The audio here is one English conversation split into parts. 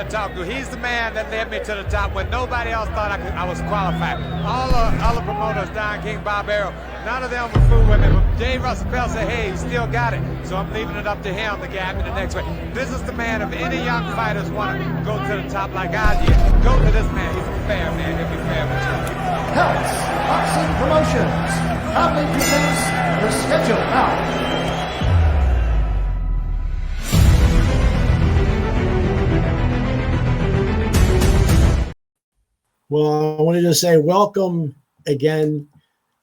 talk to. He's the man that led me to the top when nobody else thought I was qualified. All the other promoters, Don King, Bob Arrow, none of them were fool with me. But Russell Peltz said, hey, he still got it. So I'm leaving it up to him to guide me the next way. This is the man. If any young fighters want to go to the top like I did, go to this man. He's a fair man. He'll be fair with you. Peltz Boxing Promotions proudly presents the schedule now. Well, I wanted to say welcome again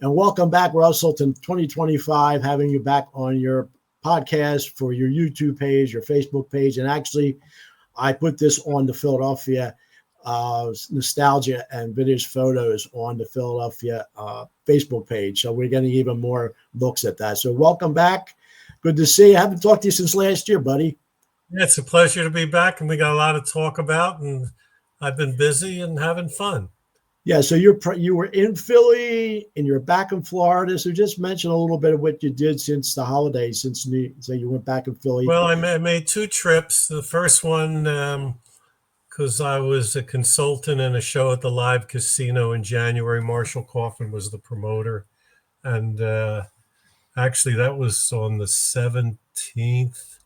and welcome back, Russell, to 2025, having you back on your podcast for your YouTube page, your Facebook page. And actually, I put this on the Philadelphia nostalgia and vintage photos on the Philadelphia Facebook page. So we're getting even more looks at that. So welcome back. Good to see you. I haven't talked to you since last year, buddy. Yeah, it's a pleasure to be back, and we got a lot to talk about, and I've been busy and having fun. Yeah, so you were in Philly and you're back in Florida. So just mention a little bit of what you did since the holidays, since you went back in Philly. Well, I made two trips. The first one, because I was a consultant in a show at the Live Casino in January. Marshall Kaufman was the promoter. And actually, that was on the 17th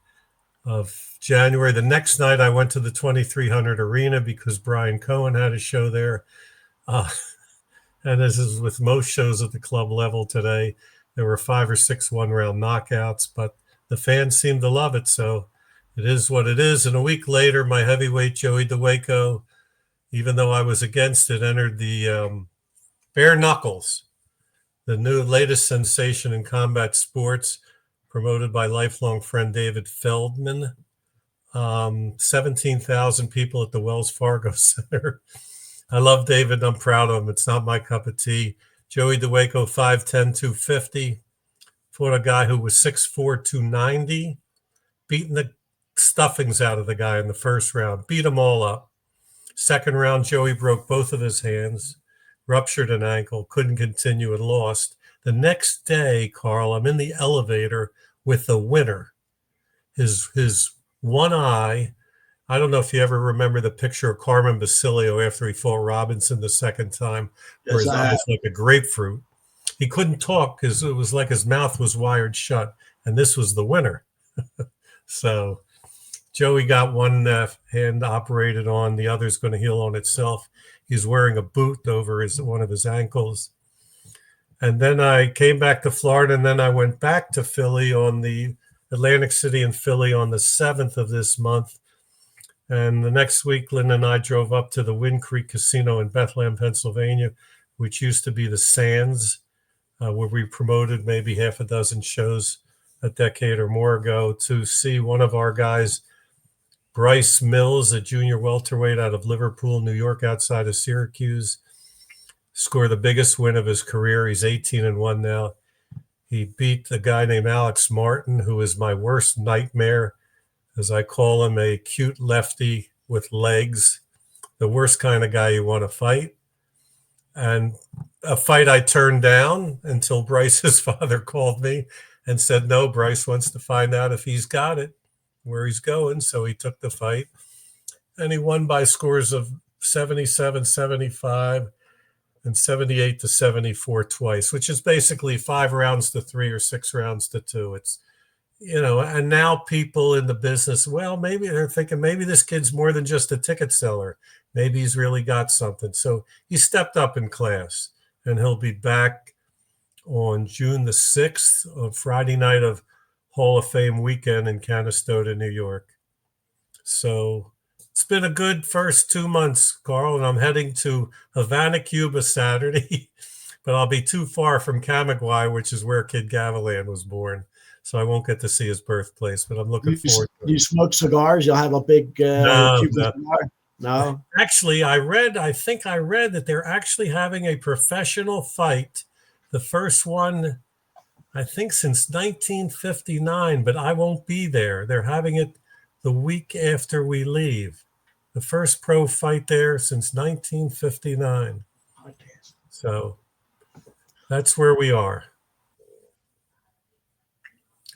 of January. The next night, I went to the 2300 Arena because Brian Cohen had a show there. And as is with most shows at the club level today, there were 5 or 6 one-round knockouts, but the fans seemed to love it, so it is what it is. And a week later, my heavyweight Joey DeWaco, even though I was against it, entered the Bare Knuckles, the latest sensation in combat sports, promoted by lifelong friend David Feldman. 17,000 people at the Wells Fargo Center. I love David. I'm proud of him. It's not my cup of tea. Joey DeWaco, 5'10", 250. Fought a guy who was 6'4", 290. Beating the stuffings out of the guy in the first round. Beat them all up. Second round, Joey broke both of his hands. Ruptured an ankle. Couldn't continue and lost. The next day, Carl, I'm in the elevator with the winner. His one eye. I don't know if you ever remember the picture of Carmen Basilio after he fought Robinson the second time, where his eye was like a grapefruit. He couldn't talk because it was like his mouth was wired shut, and this was the winner. So Joey got one hand operated on, the other's going to heal on itself. He's wearing a boot over one of his ankles. And then I came back to Florida, and then I went back to Philly on the Atlantic City and Philly on the 7th of this month. And the next week, Lynn and I drove up to the Wind Creek Casino in Bethlehem, Pennsylvania, which used to be the Sands, where we promoted maybe half a dozen shows a decade or more ago, to see one of our guys, Bryce Mills, a junior welterweight out of Liverpool, New York, outside of Syracuse, score the biggest win of his career. He's 18-1 now. He beat a guy named Alex Martin, who is my worst nightmare, as I call him, a cute lefty with legs, the worst kind of guy you want to fight. And a fight I turned down until Bryce's father called me and said, no, Bryce wants to find out if he's got it, where he's going. So he took the fight, and he won by scores of 77-75 and 78-74 twice, which is basically 5 rounds to 3 or 6 rounds to 2. It's, and now people in the business, well, maybe they're thinking maybe this kid's more than just a ticket seller. Maybe he's really got something. So he stepped up in class, and he'll be back on June the 6th, on Friday night of Hall of Fame weekend in Canastota, New York. So it's been a good first 2 months, Carl, and I'm heading to Havana, Cuba Saturday, but I'll be too far from Camagüey, which is where Kid Gavilan was born. So I won't get to see his birthplace, but I'm looking forward to it. You smoke cigars? You'll have a big Cuban cigar? No? Actually, I think I read that they're actually having a professional fight. The first one, I think, since 1959, but I won't be there. They're having it the week after we leave. The first pro fight there since 1959. So that's where we are.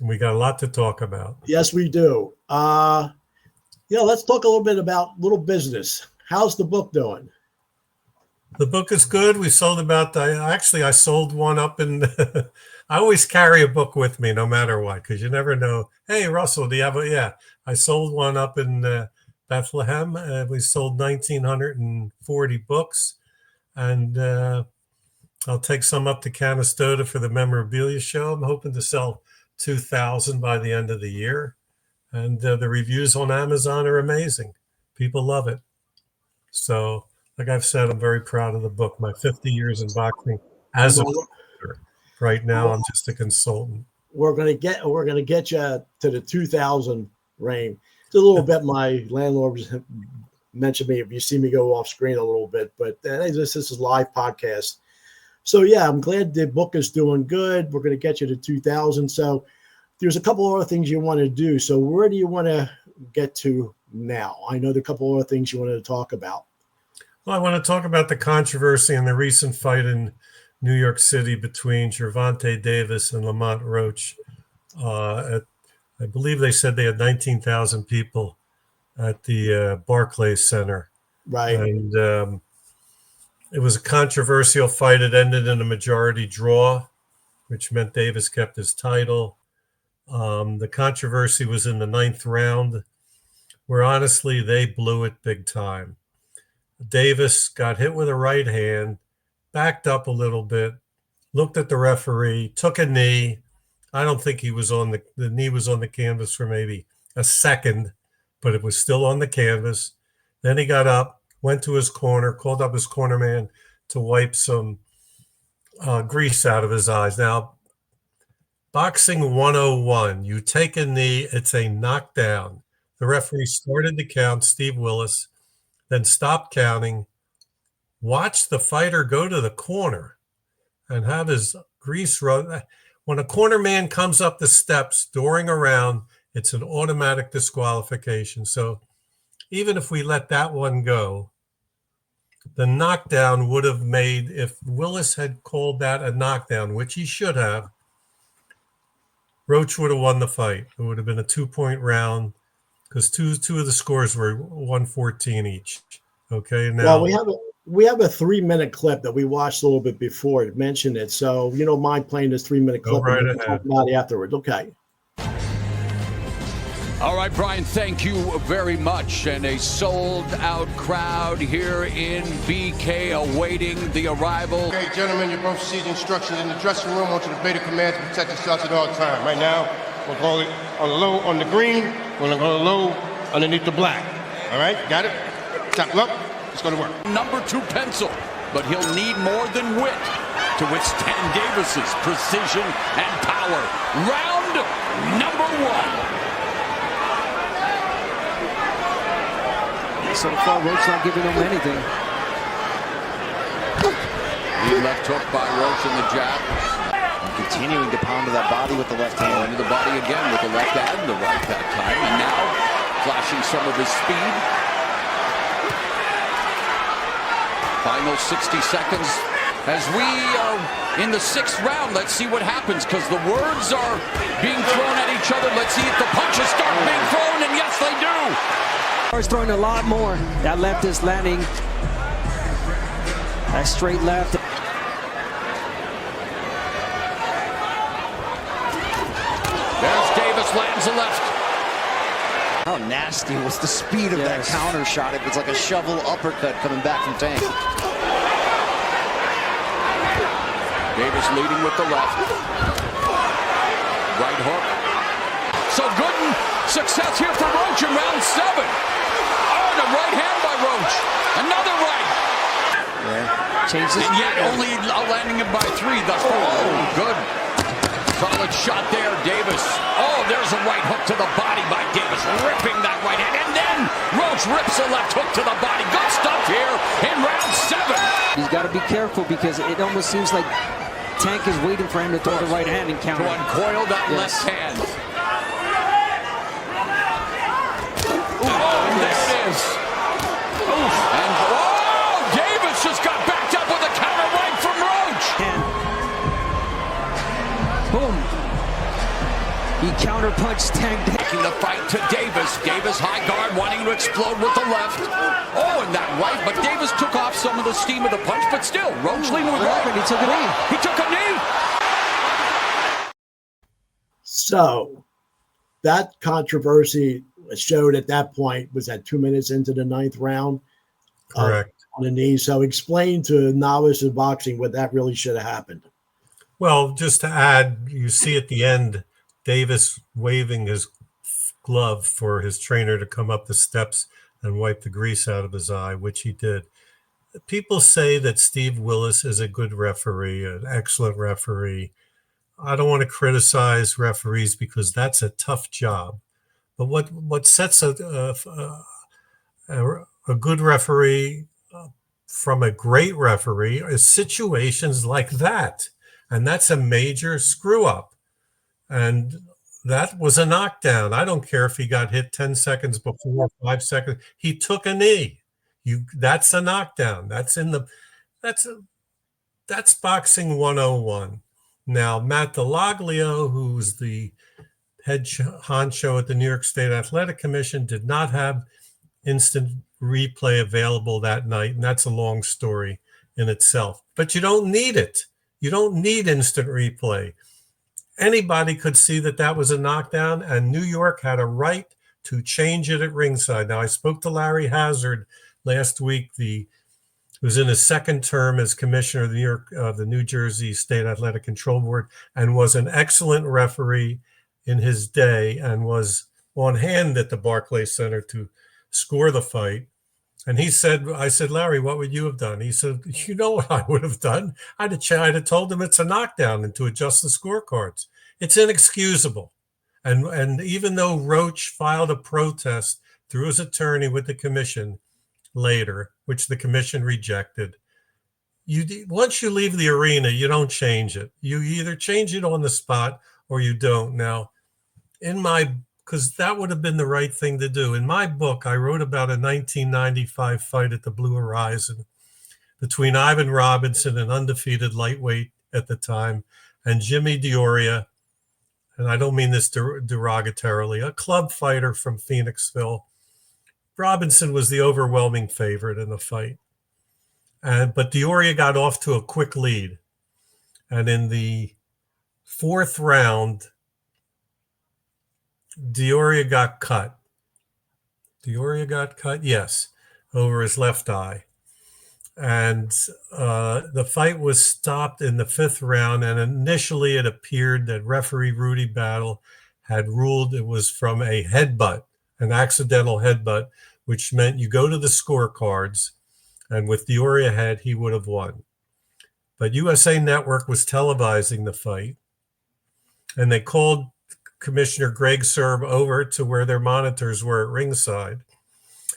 And we got a lot to talk about. Yes, we do. Yeah, let's talk a little bit about little business. How's the book doing? The book is good. We sold I sold one up in, I always carry a book with me no matter what, because you never know. Hey, Russell, do you have yeah, I sold one up in Bethlehem. We sold 1,940 books. And I'll take some up to Canastota for the memorabilia show. I'm hoping to sell 2,000 by the end of the year. And the reviews on Amazon are amazing. People love it. So, like I've said, I'm very proud of the book. My 50 years in boxing as a reporter. Right now, I'm just a consultant. We're gonna get you to the 2,000 range. It's a little bit. My landlord mentioned me if you see me go off screen a little bit, but this is a live podcast. So yeah, I'm glad the book is doing good. We're gonna get you to 2,000. So there's a couple other things you want to do. So where do you want to get to now? I know there are a couple other things you wanted to talk about. Well, I want to talk about the controversy and the recent fight in New York City between Gervonta Davis and Lamont Roach. I believe they said they had 19,000 people at the Barclays Center. Right. And it was a controversial fight. It ended in a majority draw, which meant Davis kept his title. The controversy was in the 9th round, where honestly they blew it big time. Davis got hit with a right hand, backed up a little bit, looked at the referee, took a knee. I don't think he was on the knee was on the canvas for maybe a second, but it was still on the canvas. Then he got up, went to his corner, called up his corner man to wipe some grease out of his eyes. Now, boxing 101, you take a knee, it's a knockdown. The referee started to count, Steve Willis, then stopped counting, watched the fighter go to the corner and have his grease run. When a corner man comes up the steps during a round, it's an automatic disqualification. So even if we let that one go, the knockdown would have made, if Willis had called that a knockdown, which he should have, Roach would have won the fight. It would have been a 2-point round because two of the scores were 114 each. Okay, now well, we have a 3-minute clip that we watched a little bit before it mentioned it. So you don't mind playing this 3-minute clip right and talk about it afterwards. Okay. All right, Brian, thank you very much. And a sold-out crowd here in BK awaiting the arrival. Okay, gentlemen, you both received instructions in the dressing room. I want you to obey the commands to protect yourselves at all times. Right now, we'll go on the low on the green. We're going to go low underneath the black. All right, got it? Top look. Let's go to work. Number 2 pencil, but he'll need more than wit to withstand Davis's precision and power. Round number 1. So far, Roach not giving him anything. The left hook by Roach in the jab. Continuing to pound to that body with the left hand. Into the body again with the left and the right that time. And now flashing some of his speed. Final 60 seconds as we are in the 6th round. Let's see what happens because the words are being thrown at each other. Let's see if the punches start being thrown, and yes, they do. He's throwing a lot more. That left is landing. That straight left. There's Davis, lands a left. How nasty was the speed of that counter shot? It was like a shovel uppercut coming back from Tank. Davis leading with the left. Right hook. So Gooden, success here for Roach in round 7. Oh, the right hand by Roach. Another right. Yeah. Changes. And yet only landing him by 3 thus far. Oh, good. Solid shot there, Davis. Oh, there's a right hook to the body by Davis, ripping that right hand. And then Roach rips a left hook to the body. Good stuff here in round 7. He's got to be careful because it almost seems like Tank is waiting for him to throw the right hand and counter. To uncoil that left hand. Ooh, oh, there it is. Oof. And Davis just got backed up with a counter right from Roach. And boom. He counterpunched Tank. taking the fight to Davis. Davis high guard, wanting to explode with the left. Oh, and that right, but Davis took off some of the steam of the punch, but still, Roach leading with right. He took a knee. He took a knee. So that controversy showed at that point was at 2 minutes into the 9th round. Correct. On the knee. So explain to novice in boxing what that really should have happened. Well, just to add, you see at the end, Davis waving his glove for his trainer to come up the steps and wipe the grease out of his eye, which he did. People say that Steve Willis is a good referee, an excellent referee. I don't want to criticize referees because that's a tough job. But what sets a good referee from a great referee is situations like that. And that's a major screw up. And that was a knockdown. I don't care if he got hit 10 seconds before, 5 seconds. He took a knee. That's a knockdown. That's boxing 101. Now, Matt DeLaglio, who's the head honcho at the New York State Athletic Commission, did not have instant replay available that night, and that's a long story in itself. But you don't need it. You don't need instant replay. Anybody could see that was a knockdown, and New York had a right to change it at ringside. Now, I spoke to Larry Hazard last week, who was in his second term as commissioner of the New Jersey State Athletic Control Board, and was an excellent referee in his day, and was on hand at the Barclays Center to score the fight. And I said, Larry, what would you have done? He said, you know what I would have done? I'd have told him it's a knockdown and to adjust the scorecards. It's inexcusable. And even though Roach filed a protest through his attorney with the commission later, which the commission rejected, once you leave the arena, you don't change it. You either change it on the spot or you don't. Now, because that would have been the right thing to do. In my book, I wrote about a 1995 fight at the Blue Horizon between Ivan Robinson, an undefeated lightweight at the time, and Jimmy Dioria, and I don't mean this derogatorily, a club fighter from Phoenixville. Robinson was the overwhelming favorite in the fight. But Dioria got off to a quick lead. And in the 4th round, Dioria got cut. Yes, over his left eye. And the fight was stopped in the 5th round. And initially it appeared that referee Rudy Battle had ruled it was from a headbutt, an accidental headbutt, which meant you go to the scorecards, and with Dioria head, he would have won. But USA Network was televising the fight, and they called Commissioner Greg Serb over to where their monitors were at ringside.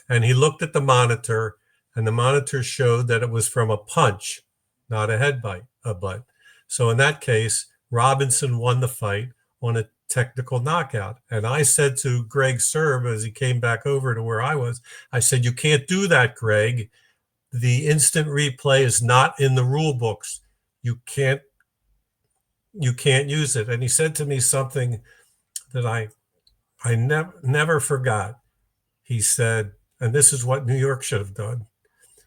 And he looked at the monitor, and the monitor showed that it was from a punch, not a headbutt. So in that case, Robinson won the fight on a technical knockout. And I said to Greg Serb as he came back over to where I was, I said, you can't do that, Greg. The instant replay is not in the rule books. You can't use it. And he said to me something that I never forgot. He said, and this is what New York should have done.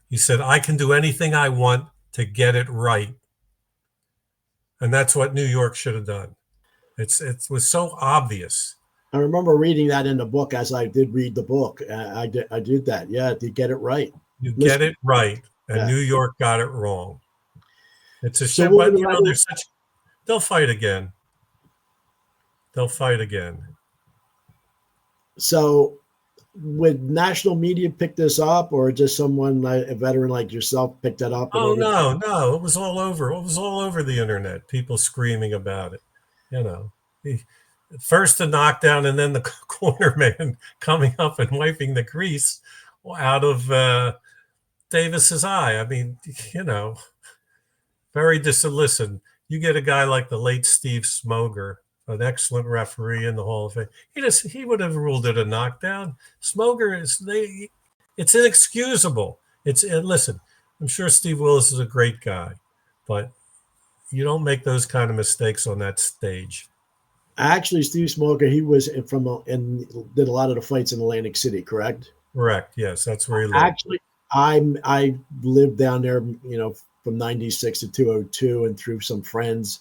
He said, I can do anything I want to get it right. And that's what New York should have done. It was so obvious. I remember reading that in the book as I did read the book. I did that. Yeah, to get it right. You get it right. And New York got it wrong. It's a shame, but they'll fight again. So would national media pick this up, or just someone like a veteran like yourself picked that up? Oh, no. It was all over. It was all over the internet. People screaming about it. First the knockdown, and then the corner man coming up and wiping the grease out of Davis's eye. I mean, very listen, you get a guy like the late Steve Smoger, an excellent referee in the Hall of Fame. He would have ruled it a knockdown. Smoger it's inexcusable. Listen, I'm sure Steve Willis is a great guy, but you don't make those kind of mistakes on that stage. Actually, Steve Smoker, he was and did a lot of the fights in Atlantic City, correct? Correct. Yes, that's where he lived. Actually, I lived down there, from 96 to 202 and through some friends.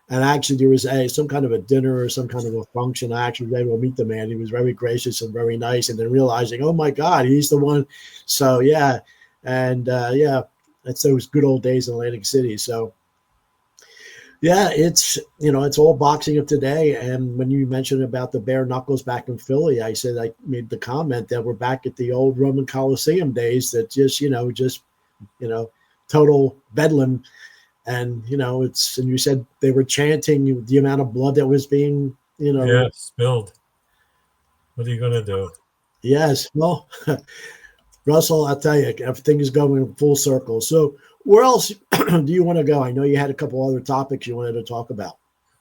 And actually, there was some kind of a dinner or some kind of a function. I actually was able to meet the man. He was very gracious and very nice. And then realizing, oh, my God, he's the one. So, yeah. And, that's those good old days in Atlantic City. So, yeah, it's all boxing of today. And when you mentioned about the bare knuckles back in Philly, I made the comment that we're back at the old Roman Coliseum days that just total bedlam. And, and you said they were chanting the amount of blood that was being, spilled. What are you going to do? Yes. Well, Russell, I'll tell you, everything is going full circle. So where else do you want to go? I know you had a couple other topics you wanted to talk about.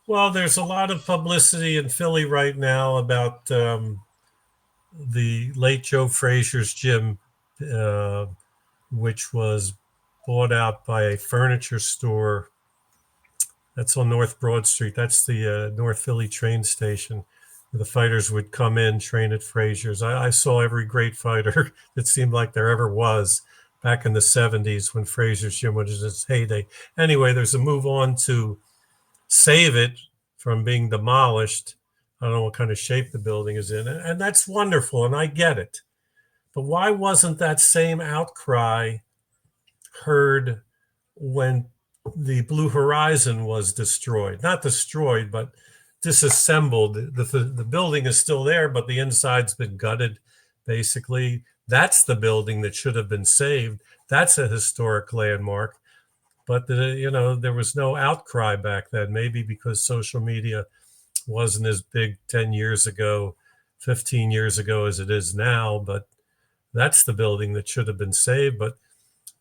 Well, there's a lot of publicity in Philly right now about the late Joe Frazier's gym, which was bought out by a furniture store. That's on North Broad Street. That's the North Philly train station. The fighters would come in, train at Frazier's. I saw every great fighter that seemed like there ever was back in the 70s when Frazier's gym was its heyday. Anyway, there's a move on to save it from being demolished. I don't know what kind of shape the building is in. And that's wonderful, and I get it. But why wasn't that same outcry heard when the Blue Horizon was destroyed? Not destroyed, but disassembled. The building is still there, but the inside's been gutted, basically. That's the building that should have been saved. That's a historic landmark. But, there was no outcry back then, maybe because social media wasn't as big 10 years ago, 15 years ago as it is now. But that's the building that should have been saved. But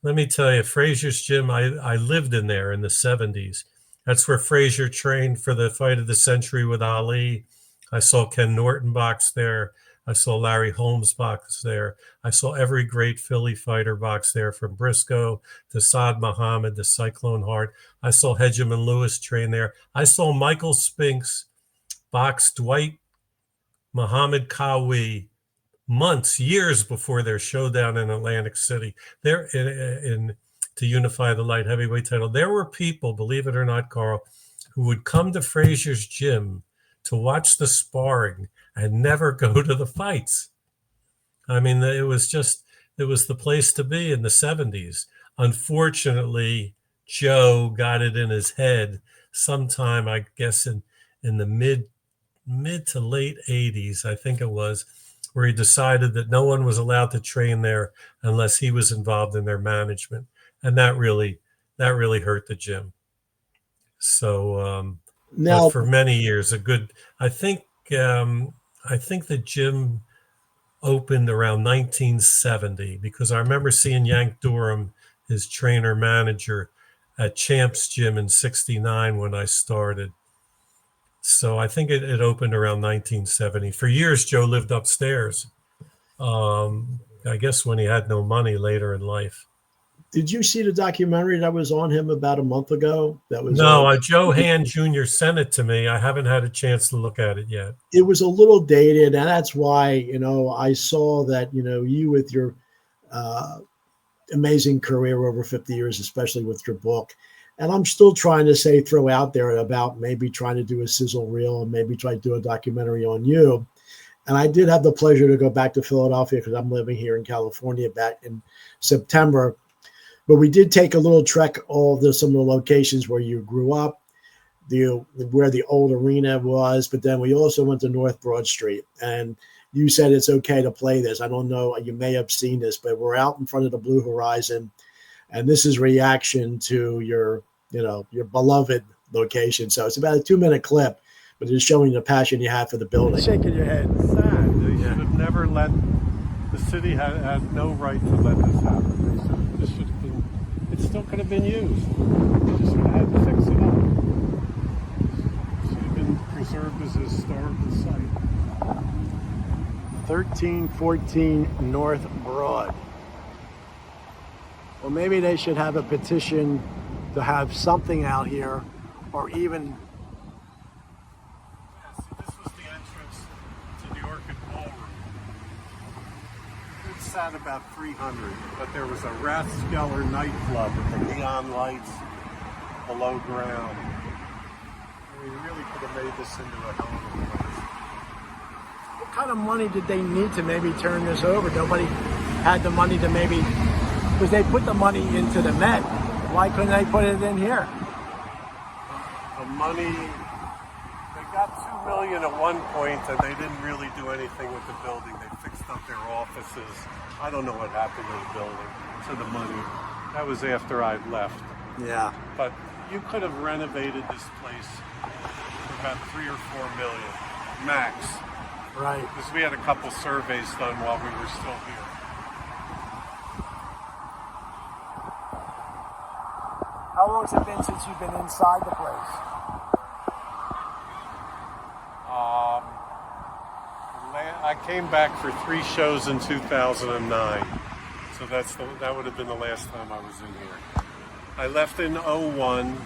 let me tell you, Frazier's gym, I lived in there in the 70s. That's where Frazier trained for the fight of the century with Ali. I saw Ken Norton box there. I saw Larry Holmes box there. I saw every great Philly fighter box there, from Briscoe to Saad Muhammad to Cyclone Hart. I saw Hedgeman Lewis train there. I saw Michael Spinks box Dwight Muhammad Kawi years before their showdown in Atlantic City. There to unify the light heavyweight title. There were people, believe it or not, Carl, who would come to Frazier's gym to watch the sparring and never go to the fights. I mean, it was the place to be in the 70s. Unfortunately, Joe got it in his head sometime, I guess, in the mid to late 80s, I think it was, where he decided that no one was allowed to train there unless he was involved in their management. And that really hurt the gym. So now, for many years, I think the gym opened around 1970, because I remember seeing Yank Durham, his trainer manager, at Champ's Gym in 69 when I started. So I think it opened around 1970. For years, Joe lived upstairs. I guess when he had no money later in life. Did you see the documentary that was on him about a month ago? Joe Hand Jr. sent it to me. I haven't had a chance to look at it yet. It was a little dated, and that's why, I saw that, you with your amazing career over 50 years, especially with your book. And I'm still trying to throw out there about maybe trying to do a sizzle reel and maybe try to do a documentary on you. And I did have the pleasure to go back to Philadelphia, because I'm living here in California back in September. But we did take a little trek some of the locations where you grew up, where the old arena was. But then we also went to North Broad Street. And you said it's okay to play this. I don't know, you may have seen this, but we're out in front of the Blue Horizon. And this is reaction to your beloved location. So it's about a 2-minute clip, but it's showing the passion you have for the building. Shaking your head. It's sad. They should have never the city had no right to let this happen. This should have been, it still could have been used. They just would have had to fix it up. It should have been preserved as a historical site. 1314 North Broad. Well, maybe they should have a petition to have something out here, or even sat about 300, but there was a Rathskeller nightclub with the neon lights below ground. We really could have made this into a hell of a place. What kind of money did they need to maybe turn this over? Nobody had the money to maybe, because they put the money into the Met. Why couldn't they put it in here? The money, they got $2 million at one point, and they didn't really do anything with the building. They fixed up their offices. I don't know what happened to the building, to the money. That was after I left. Yeah. But you could have renovated this place for about 3 or 4 million, max. Right. Because we had a couple surveys done while we were still here. How long has it been since you've been inside the place? I came back for 3 shows in 2009. So that would have been the last time I was in here. I left in 01,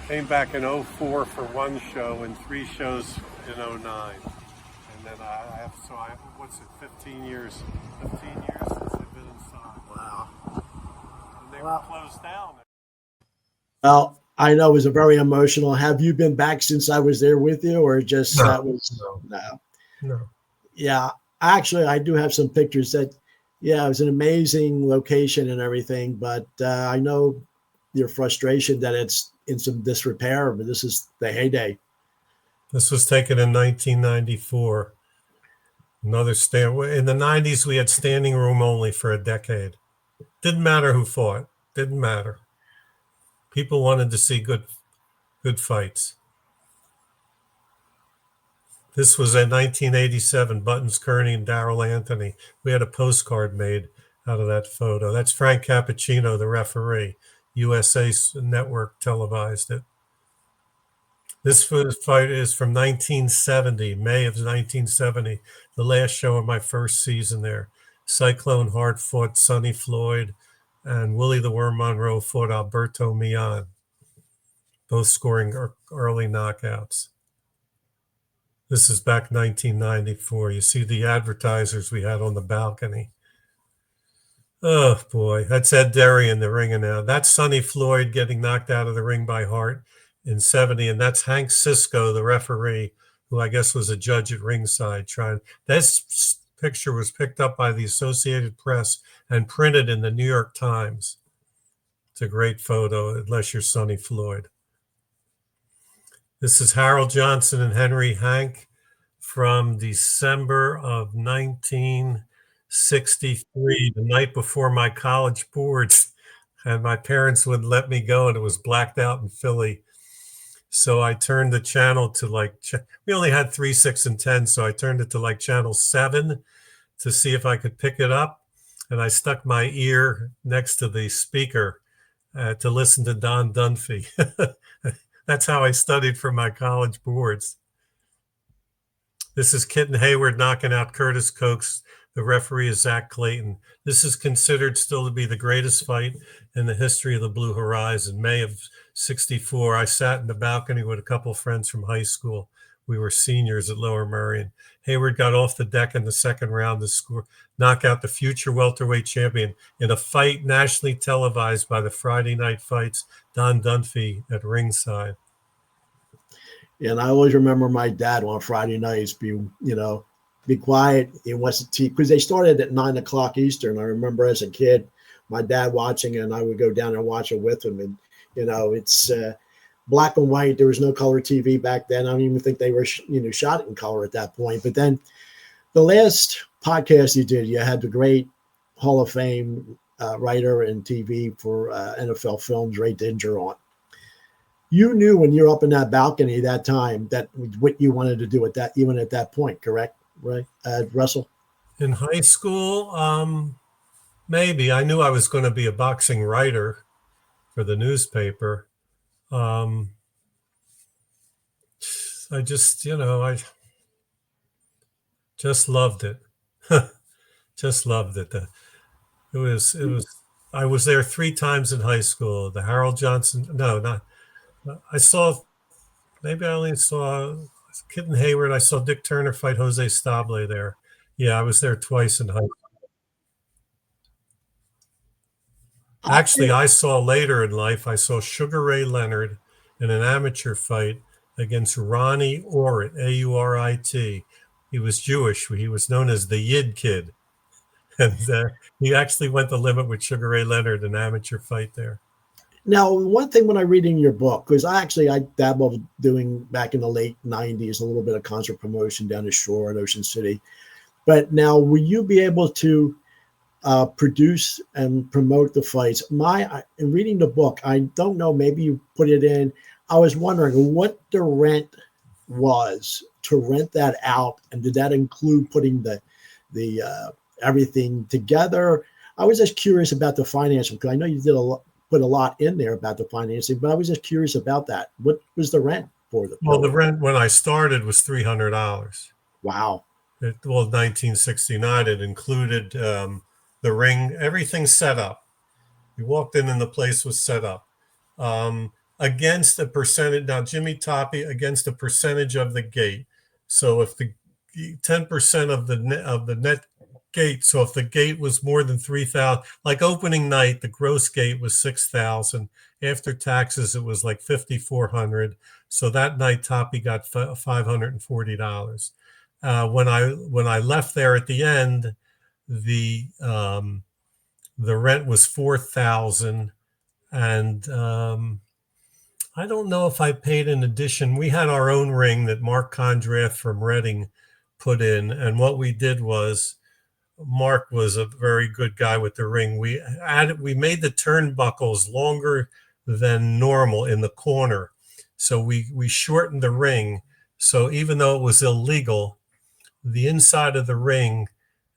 came back in 04 for 1 show and 3 shows in 09. And then what's it, 15 years? 15 years since I've been inside. Wow. And they were closed down. Well, I know it was a very emotional. Have you been back since I was there with you, or just No. that was No. Yeah, actually, I do have some pictures that, yeah, it was an amazing location and everything, but I know your frustration that it's in some disrepair, but this is the heyday. This was taken in 1994. Another in the 90s, we had standing room only for a decade. Didn't matter who fought. Didn't matter. People wanted to see good fights. This was in 1987, Buttons Kearney and Darrell Anthony. We had a postcard made out of that photo. That's Frank Cappuccino, the referee. USA Network televised it. This fight is from 1970, May of 1970, the last show of my first season there. Cyclone Hart fought Sonny Floyd, and Willie the Worm Monroe fought Alberto Millan, both scoring early knockouts. This is back 1994. You see the advertisers we had on the balcony. Oh, boy. That's Ed Derry in the ring now. That's Sonny Floyd getting knocked out of the ring by Hart in 70. And that's Hank Sisko, the referee, who I guess was a judge at ringside. This picture was picked up by the Associated Press and printed in the New York Times. It's a great photo, unless you're Sonny Floyd. This is Harold Johnson and Henry Hank from December of 1963, the night before my college boards, and my parents wouldn't let me go, and it was blacked out in Philly. So I turned the channel to we only had 3, 6, and 10, so I turned it to channel 7 to see if I could pick it up, and I stuck my ear next to the speaker to listen to Don Dunphy. That's how I studied for my college boards. This is Kitten Hayward knocking out Curtis Coates. The referee is Zach Clayton. This is considered still to be the greatest fight in the history of the Blue Horizon. May of 64, I sat in the balcony with a couple of friends from high school. We were seniors at Lower Merion. Hayward got off the deck in the second round to knock out the future welterweight champion in a fight nationally televised by the Friday Night Fights, Don Dunphy at ringside. And I always remember my dad on Friday nights be quiet. He wants to teach, because they started at 9:00 Eastern. I remember as a kid, my dad watching, and I would go down and watch it with him. And, it's black and white. There was no color TV back then. I don't even think they were, shot in color at that point. But then the last podcast you did, you had the great Hall of Fame writer and TV for NFL Films, Ray Dinger, on. You knew when you're up in that balcony that time that what you wanted to do even at that point, correct? Right, Russell? In high school, maybe. I knew I was going to be a boxing writer for the newspaper. I just loved it. Just loved it. It was. I was there 3 times in high school. The Harold Johnson. No, not. I only saw Kitten Hayward. I saw Dick Turner fight Jose Stable there. Yeah, I was there twice in high school. Actually, I saw later in life, I saw Sugar Ray Leonard in an amateur fight against Ronnie Aurit, Aurit. He was Jewish. He was known as the Yid Kid. And he actually went the limit with Sugar Ray Leonard, an amateur fight there. Now, one thing when I read in your book, because I dabbled doing back in the late 90s, a little bit of concert promotion down the shore at Ocean City. But now, will you be able to produce and promote the fights? In reading the book, I don't know, maybe you put it in. I was wondering what the rent was to rent that out. And did that include putting the everything together? I was just curious about the financing, because I know you put a lot in there about the financing, but I was just curious about that. What was the rent for the? Well, the rent when I started was $300. Wow. 1969. It included the ring, everything set up. You walked in and the place was set up. Against a percentage, now Jimmy Toppy against a percentage of the gate. So if the 10% of the net gate, so if the gate was more than 3,000, like opening night, the gross gate was 6,000. After taxes, it was like 5,400. So that night, Toppy got $540. When I left there at the end, the rent was 4,000, and I don't know if I paid in addition. We had our own ring that Mark Condrath from Reading put in, and what we did was, Mark was a very good guy with the ring. We made the turnbuckles longer than normal in the corner, so we shortened the ring. So even though it was illegal, the inside of the ring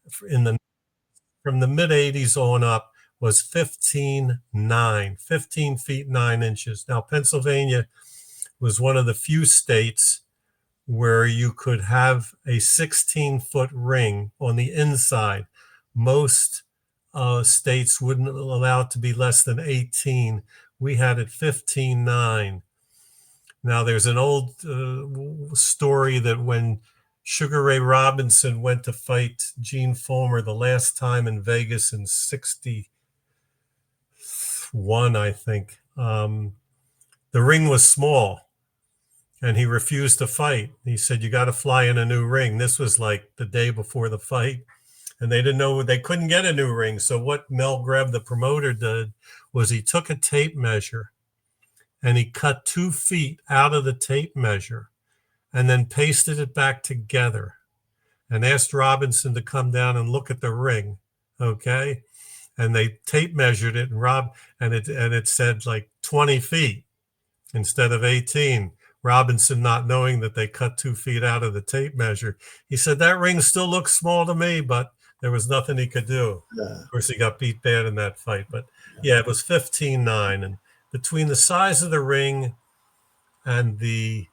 from the mid 80s on up was 15 feet 9 inches. Now, Pennsylvania was one of the few states where you could have a 16-foot ring on the inside. Most states wouldn't allow it to be less than 18. We had it 15.9. Now, there's an old story that when Sugar Ray Robinson went to fight Gene Fulmer the last time in Vegas in 61, I think, the ring was small and he refused to fight. He said, "You got to fly in a new ring." This was like the day before the fight, and they didn't know, they couldn't get a new ring. So what Mel Greb, the promoter, did was he took a tape measure and he cut 2 feet out of the tape measure and then pasted it back together and asked Robinson to come down and look at the ring. Okay. And they tape measured it, and it said like 20 feet instead of 18. Robinson, not knowing that they cut 2 feet out of the tape measure, he said, "That ring still looks small to me," but there was nothing he could do. Yeah. Of course, he got beat bad in that fight, but yeah, it was 15.9. And between the size of the ring and the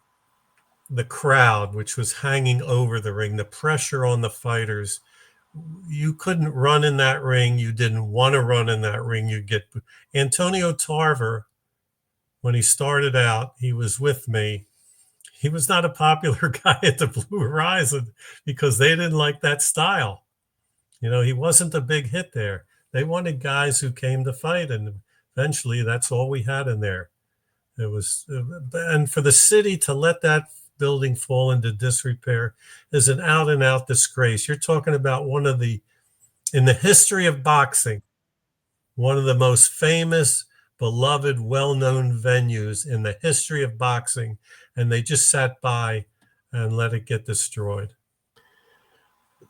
crowd, which was hanging over the ring, the pressure on the fighters, you couldn't run in that ring. You didn't want to run in that ring. You get Antonio Tarver. When he started out, he was with me. He was not a popular guy at the Blue Horizon because they didn't like that style. You know, he wasn't a big hit there. They wanted guys who came to fight, and eventually that's all we had in there. It was, and for the city to let that building fall into disrepair is an out and out disgrace. You're talking about in the history of boxing, one of the most famous, beloved, well-known venues in the history of boxing, and they just sat by and let it get destroyed.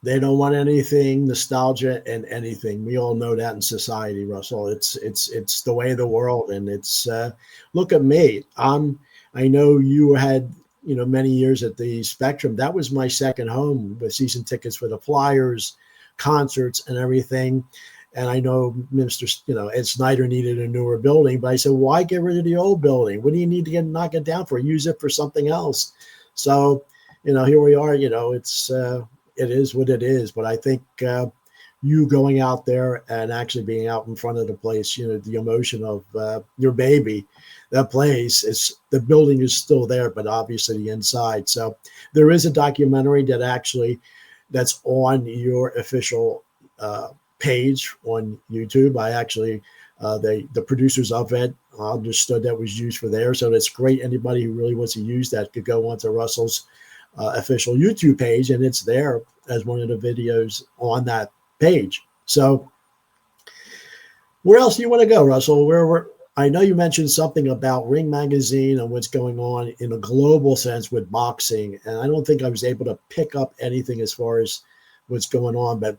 They don't want anything nostalgia and anything. We all know that in society, Russell. It's the way of the world, and it's look at me. I know you had many years at the Spectrum. That was my second home with season tickets for the Flyers, concerts, and everything. And I know Minister, Ed Snyder needed a newer building, but I said, why get rid of the old building? What do you need to knock it down for? Use it for something else. So, here we are. It is what it is. But I think you going out there and actually being out in front of the place, the emotion of your baby, that place the building is still there, but obviously the inside. So there is a documentary that's on your official page on YouTube. I actually The producers of it understood that was used for there. So it's great. Anybody who really wants to use that could go onto Russell's official YouTube page, and it's there as one of the videos on that page. So where else do you want to go, Russell? I know you mentioned something about Ring Magazine and what's going on in a global sense with boxing, and I don't think I was able to pick up anything as far as what's going on, but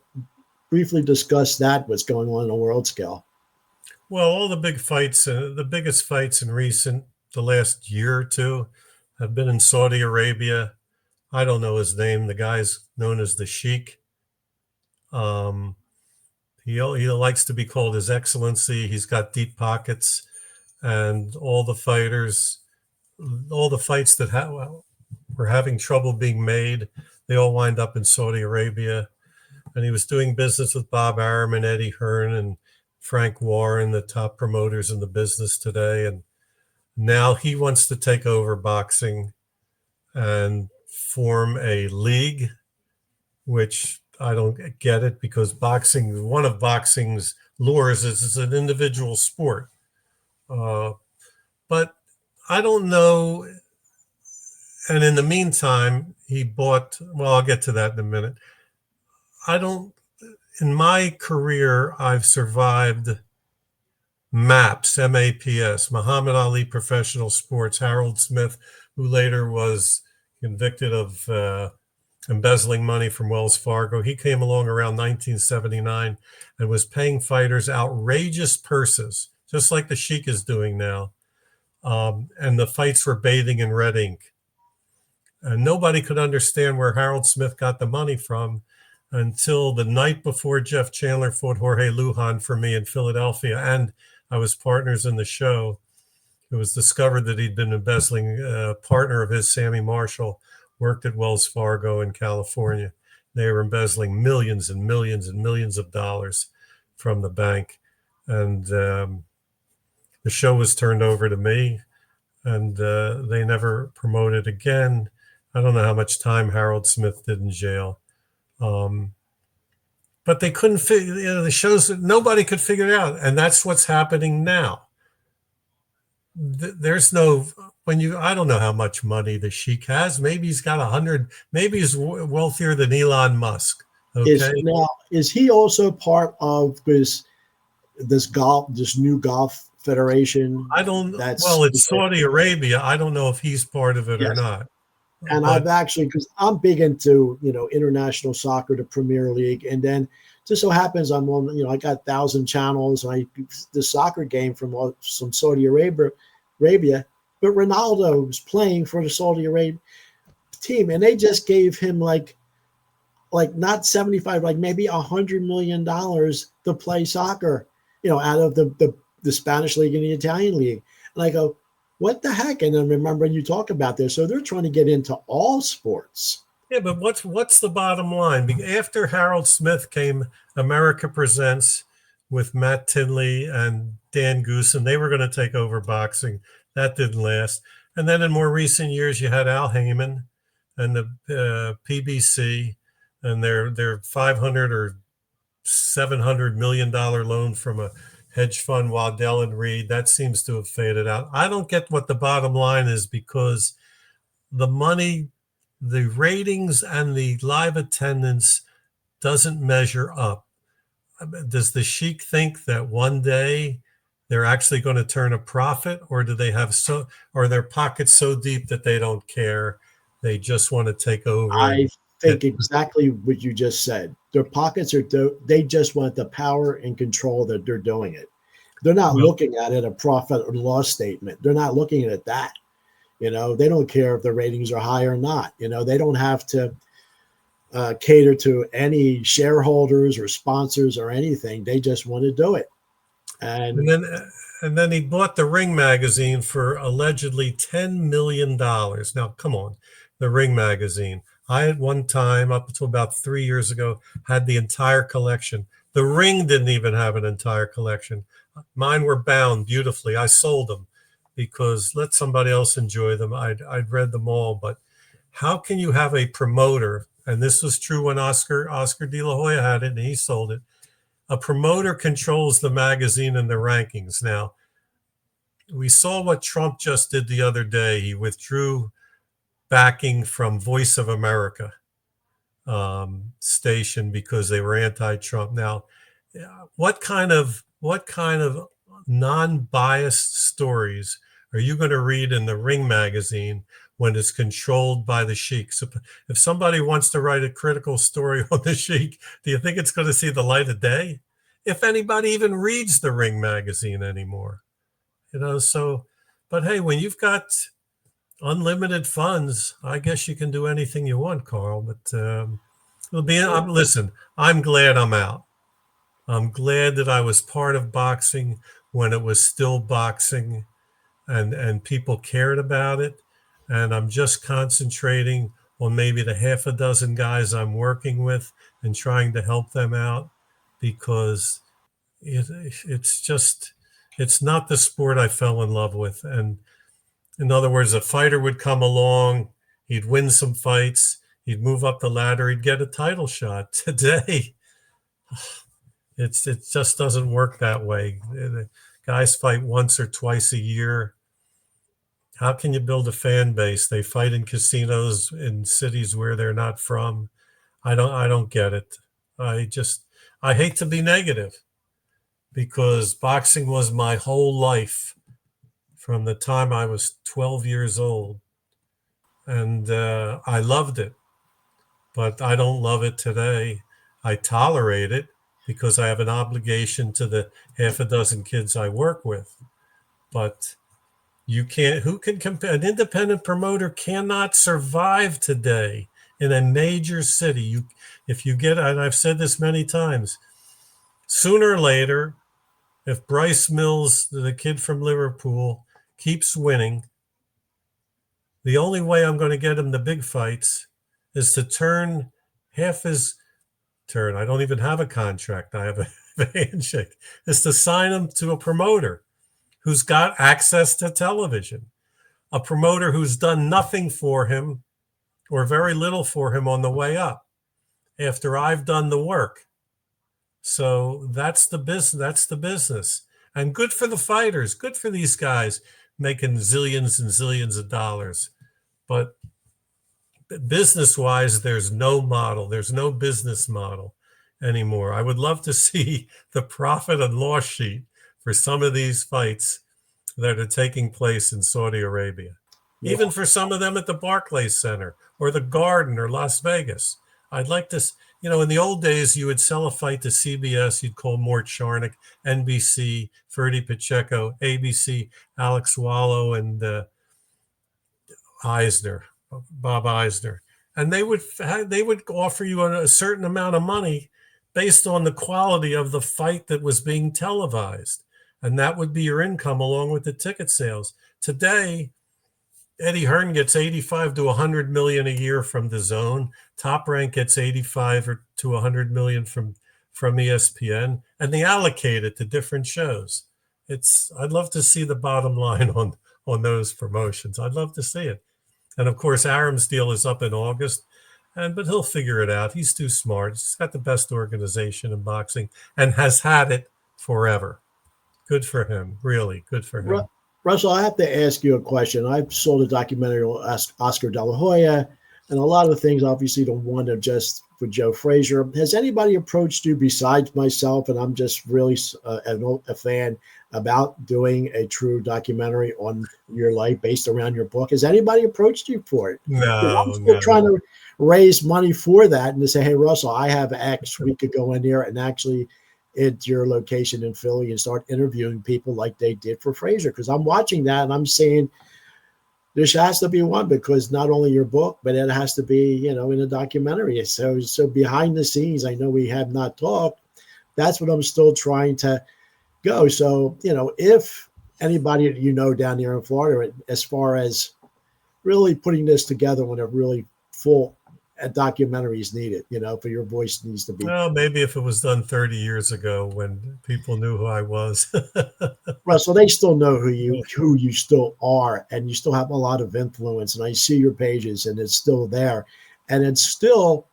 briefly discuss that, what's going on a world scale. Well, all the big fights, the biggest fights in the last year or two have been in Saudi Arabia. I don't know his name. The guy's known as the Sheikh. He likes to be called His Excellency. He's got deep pockets, and all the fights that were having trouble being made, they all wind up in Saudi Arabia. And he was doing business with Bob Arum and Eddie Hearn and Frank Warren, the top promoters in the business today. And now he wants to take over boxing and form a league, which I don't get it, because one of boxing's lures is it's an individual sport. But I don't know. And in the meantime, I'll get to that in a minute. In my career, I've survived MAPS, M-A-P-S, Muhammad Ali Professional Sports. Harold Smith, who later was convicted of embezzling money from Wells Fargo. He came along around 1979 and was paying fighters outrageous purses, just like the Sheik is doing now. And the fights were bathing in red ink. And nobody could understand where Harold Smith got the money from until the night before Jeff Chandler fought Jorge Lujan for me in Philadelphia. And I was partners in the show. It was discovered that he'd been embezzling. A partner of his, Sammy Marshall, worked at Wells Fargo in California. They were embezzling millions and millions and millions of dollars from the bank. And the show was turned over to me, and they never promoted again. I don't know how much time Harold Smith did in jail. But they couldn't figure, the shows, nobody could figure it out. And that's what's happening now. There's no, I don't know how much money the Sheik has. Maybe he's got 100, maybe he's wealthier than Elon Musk. Okay. Is he also part of this new golf federation? It's Saudi Arabia. I don't know if he's part of it or not. And I've actually, because I'm big into, international soccer, the Premier League. And then just so happens I'm on, I got 1,000 channels. And the soccer game from Saudi Arabia, but Ronaldo was playing for the Saudi Arabia team. And they just gave him like not 75, like maybe $100 million to play soccer, out of the Spanish league and the Italian league. And I go, what the heck? And I remember you talk about this. So they're trying to get into all sports. Yeah, but what's the bottom line? After Harold Smith came America Presents with Matt Tinley and Dan Goose, and they were going to take over boxing. That didn't last. And then in more recent years, you had Al Heyman and the PBC and their $500 or $700 million loan from a hedge fund, Waddell and Reed. That seems to have faded out. I don't get what the bottom line is, because the money, the ratings and the live attendance doesn't measure up. Does the Sheik think that one day they're actually going to turn a profit, or do they have are their pockets so deep that they don't care? They just want to take over. I think exactly what you just said. Their pockets they just want the power and control that they're doing it. They're not looking at it a profit or loss statement. They're not looking at it that. They don't care if the ratings are high or not. They don't have to cater to any shareholders or sponsors or anything. They just want to do it. And then he bought the Ring magazine for allegedly $10 million. Now, come on, the Ring magazine. I at one time, up until about 3 years ago, had the entire collection. The Ring didn't even have an entire collection. Mine were bound beautifully. I sold them because let somebody else enjoy them. I'd read them all. But how can you have a promoter, and this was true when Oscar De La Hoya had it and he sold it, a promoter controls the magazine and the rankings. Now, we saw what Trump just did the other day. He withdrew backing from Voice of America station because they were anti-Trump. Now, what kind of non-biased stories are you going to read in the Ring magazine when it's controlled by the Sheik? So if somebody wants to write a critical story on the Sheik, do you think it's going to see the light of day? If anybody even reads the Ring magazine anymore, so, but hey, when you've got unlimited funds, I guess you can do anything you want, Carl, but listen, I'm glad I'm out. I'm glad that I was part of boxing when it was still boxing and people cared about it. And I'm just concentrating on maybe the half a dozen guys I'm working with and trying to help them out, because it's not the sport I fell in love with. And in other words, a fighter would come along, he'd win some fights, he'd move up the ladder, he'd get a title shot. Today, it just doesn't work that way. The guys fight once or twice a year. How can you build a fan base? They fight in casinos in cities where they're not from. I don't get it. I hate to be negative, because boxing was my whole life from the time I was 12 years old. And I loved it, but I don't love it today. I tolerate it because I have an obligation to the half a dozen kids I work with. But who can compare? An independent promoter cannot survive today in a major city. And I've said this many times, sooner or later, if Bryce Mills, the kid from Liverpool, keeps winning, the only way I'm going to get him the big fights is to turn half his turn. I don't even have a contract. I have a handshake. Is to sign him to a promoter who's got access to television, a promoter who's done nothing for him or very little for him on the way up after I've done the work. So that's the business. And good for the fighters, good for these guys making zillions and zillions of dollars. But business-wise, there's no model. There's no business model anymore. I would love to see the profit and loss sheet for some of these fights that are taking place in Saudi Arabia, even for some of them at the Barclays Center or the Garden or Las Vegas. I'd like to, in the old days, you would sell a fight to CBS, you'd call Mort Charnick, NBC, Ferdy Pacheco, ABC, Alex Wallow, and Bob Eisner. And they would offer you a certain amount of money based on the quality of the fight that was being televised. And that would be your income along with the ticket sales. Today, Eddie Hearn gets 85 to 100 million a year from DAZN. Top Rank gets 85 to 100 million from ESPN, and they allocate it to different shows. I'd love to see the bottom line on those promotions. I'd love to see it. And of course, Aram's deal is up in August, but he'll figure it out. He's too smart. He's got the best organization in boxing and has had it forever. Good for him, really good for him. Russell, I have to ask you a question. I've sold a documentary on Oscar De La Hoya, and a lot of the things, obviously, don't want to just for Joe Frazier. Has anybody approached you besides myself, and I'm just really a fan, about doing a true documentary on your life based around your book? Has anybody approached you for it? No. I'm still trying to raise money for that and to say, hey, Russell, I have X. We could go in there and actually at your location in Philly and start interviewing people like they did for Frazier. Because I'm watching that and I'm saying there has to be one, because not only your book, but it has to be, in a documentary. So behind the scenes, I know we have not talked. That's what I'm still trying to go. So, if anybody down here in Florida, as far as really putting this together when a really full documentary is needed, for your voice needs to be. Well, maybe if it was done 30 years ago when people knew who I was. Russell, they still know who you still are, and you still have a lot of influence. And I see your pages, and it's still there, and it's still.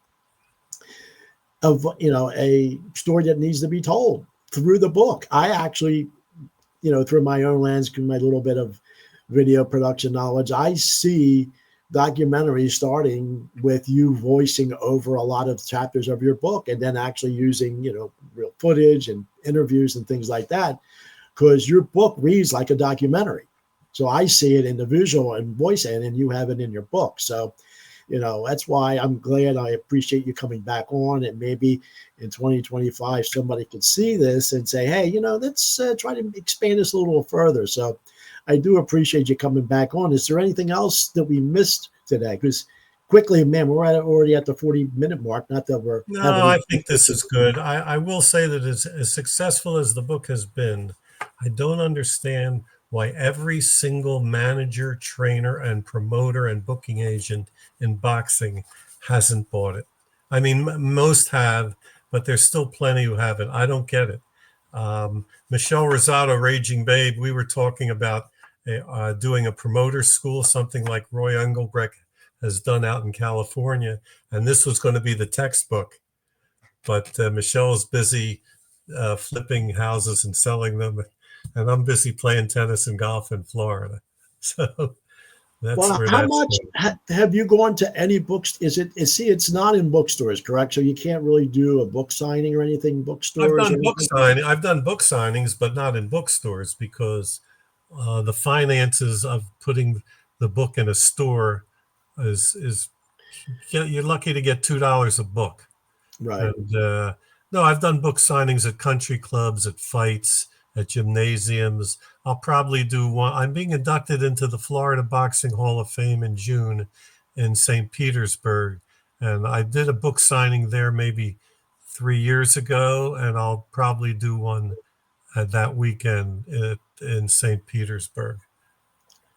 of, a story that needs to be told through the book. I actually, through my own lens, through my little bit of video production knowledge, I see documentaries starting with you voicing over a lot of chapters of your book, and then actually using, real footage and interviews and things like that, because your book reads like a documentary. So I see it in the visual and voice end, and you have it in your book. So, that's why I'm glad. I appreciate you coming back on, and maybe in 2025, somebody could see this and say, hey, let's try to expand this a little further. So I do appreciate you coming back on. Is there anything else that we missed today? Because quickly, man, we're already at the 40-minute mark. Not that we're No, I think this is good. I will say that as successful as the book has been, I don't understand why every single manager, trainer, and promoter and booking agent in boxing hasn't bought it. I mean, most have, but there's still plenty who haven't. I don't get it. Michelle Rosado, Raging Babe, we were talking about doing a promoter school, something like Roy Engelbrecht has done out in California, and this was going to be the textbook. But Michelle's busy flipping houses and selling them, and I'm busy playing tennis and golf in Florida. So that's where how that's much have you gone to any books? It's not in bookstores, correct? So you can't really do a book signing or anything in bookstores. I've done book signings, but not in bookstores, because the finances of putting the book in a store is you're lucky to get $2 a book. Right. And no, I've done book signings at country clubs, at fights, at gymnasiums. I'll probably do one. I'm being inducted into the Florida Boxing Hall of Fame in June in St. Petersburg. And I did a book signing there maybe 3 years ago, and I'll probably do one that weekend in St. Petersburg.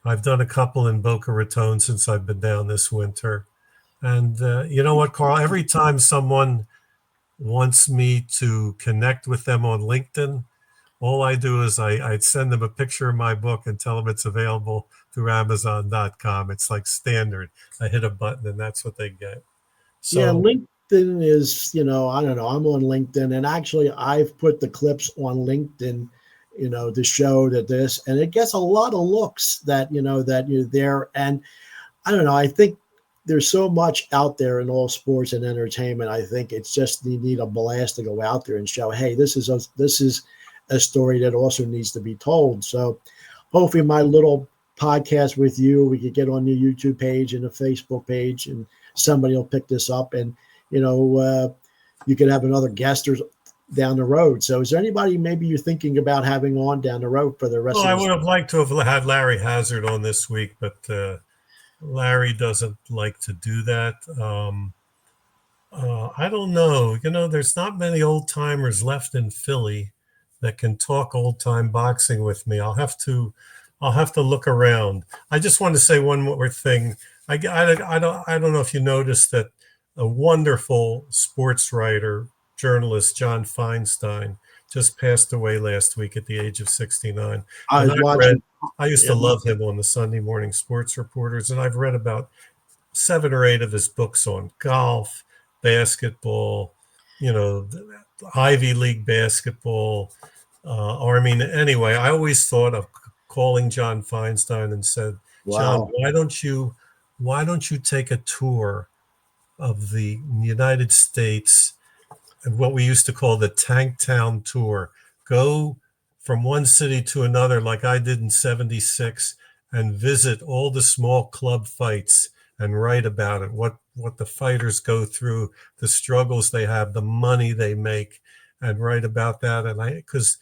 I've done a couple in Boca Raton since I've been down this winter. And you know what, Carl? Every time someone wants me to connect with them on LinkedIn, all I do is I'd send them a picture of my book and tell them it's available through Amazon.com. It's like standard. I hit a button and that's what they get. So, yeah, LinkedIn is, I don't know. I'm on LinkedIn, and actually I've put the clips on LinkedIn, to show that this, and it gets a lot of looks that you're there. And I don't know. I think there's so much out there in all sports and entertainment. I think it's just you need a blast to go out there and show, hey, this is a story that also needs to be told. So hopefully my little podcast with you, we could get on the YouTube page and the Facebook page, and somebody will pick this up, and you could have another guest or down the road. So is there anybody maybe you're thinking about having on down the road for the rest of I would have liked to have had Larry Hazard on this week, but Larry doesn't like to do that. I don't know. There's not many old timers left in Philly that can talk old time boxing with me. I'll have to look around. I just want to say one more thing. I don't know if you noticed that a wonderful sports writer, journalist, John Feinstein, just passed away last week at the age of 69. I used to love him on the Sunday morning sports reporters, and I've read about 7 or 8 of his books on golf, basketball, Ivy League basketball. Anyway, I always thought of calling John Feinstein and said, John, why don't you take a tour of the United States and what we used to call the Tank Town Tour? Go from one city to another like I did in 76 and visit all the small club fights and write about it, what the fighters go through, the struggles they have, the money they make, and write about that. And because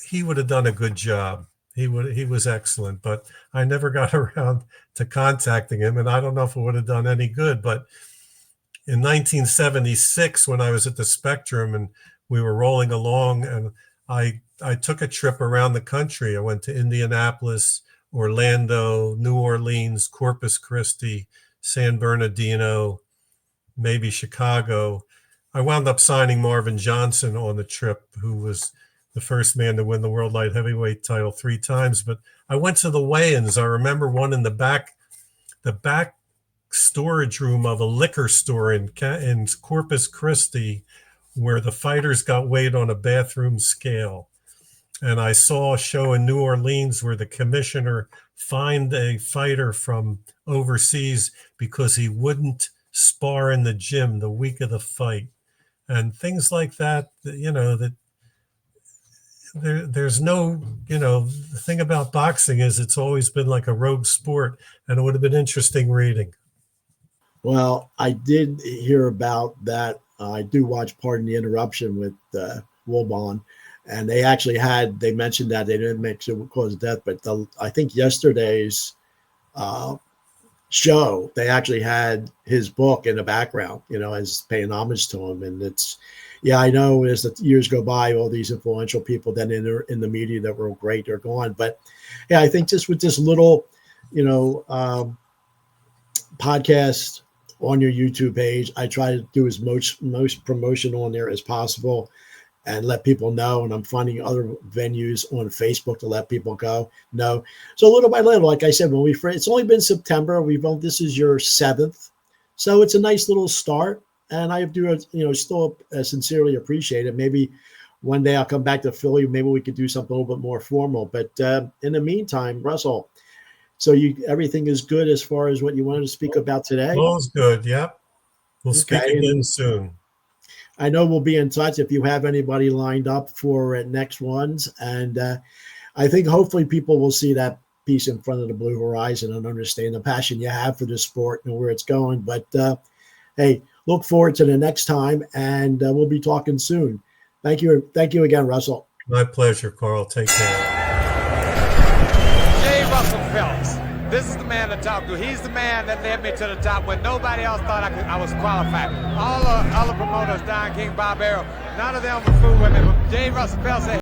he would have done a good job. He was excellent, but I never got around to contacting him, and I don't know if it would have done any good. But in 1976, when I was at the Spectrum and we were rolling along, and I took a trip around the country. I went to Indianapolis, Orlando, New Orleans, Corpus Christi, San Bernardino, maybe Chicago. I wound up signing Marvin Johnson on the trip, who was the first man to win the World Light Heavyweight title 3 times. But I went to the weigh-ins. I remember one in the back storage room of a liquor store in Corpus Christi where the fighters got weighed on a bathroom scale. And I saw a show in New Orleans where the commissioner fined a fighter from overseas because he wouldn't spar in the gym the week of the fight. And things like that, that there's no, the thing about boxing is it's always been like a rogue sport, and it would have been interesting reading. Well, I did hear about that. I do watch Pardon the Interruption with Wilbon, and they mentioned that they didn't make it would cause death, but I think yesterday's show, they actually had his book in the background, as paying homage to him. And I know as the years go by, all these influential people then in the media that were great are gone. But yeah, I think just with this little, podcast on your YouTube page, I try to do as most promotion on there as possible and let people know. And I'm finding other venues on Facebook to let people know. So little by little, like I said, it's only been September. This is your 7th. So it's a nice little start. And I do, still sincerely appreciate it. Maybe one day I'll come back to Philly. Maybe we could do something a little bit more formal. But in the meantime, Russell, so everything is good as far as what you wanted to speak about today? All's good, yep. We'll speak again soon. I know we'll be in touch if you have anybody lined up for next ones. And I think hopefully people will see that piece in front of the Blue Horizon and understand the passion you have for the sport and where it's going. But hey, look forward to the next time, and we'll be talking soon. Thank you again, Russell. My pleasure, Carl. Take care. Russell Peltz. This is the man to talk to. He's the man that led me to the top when nobody else thought I was qualified. All the other promoters, Don King, Bob Arrow, none of them were fool with me. But Russell Peltz said,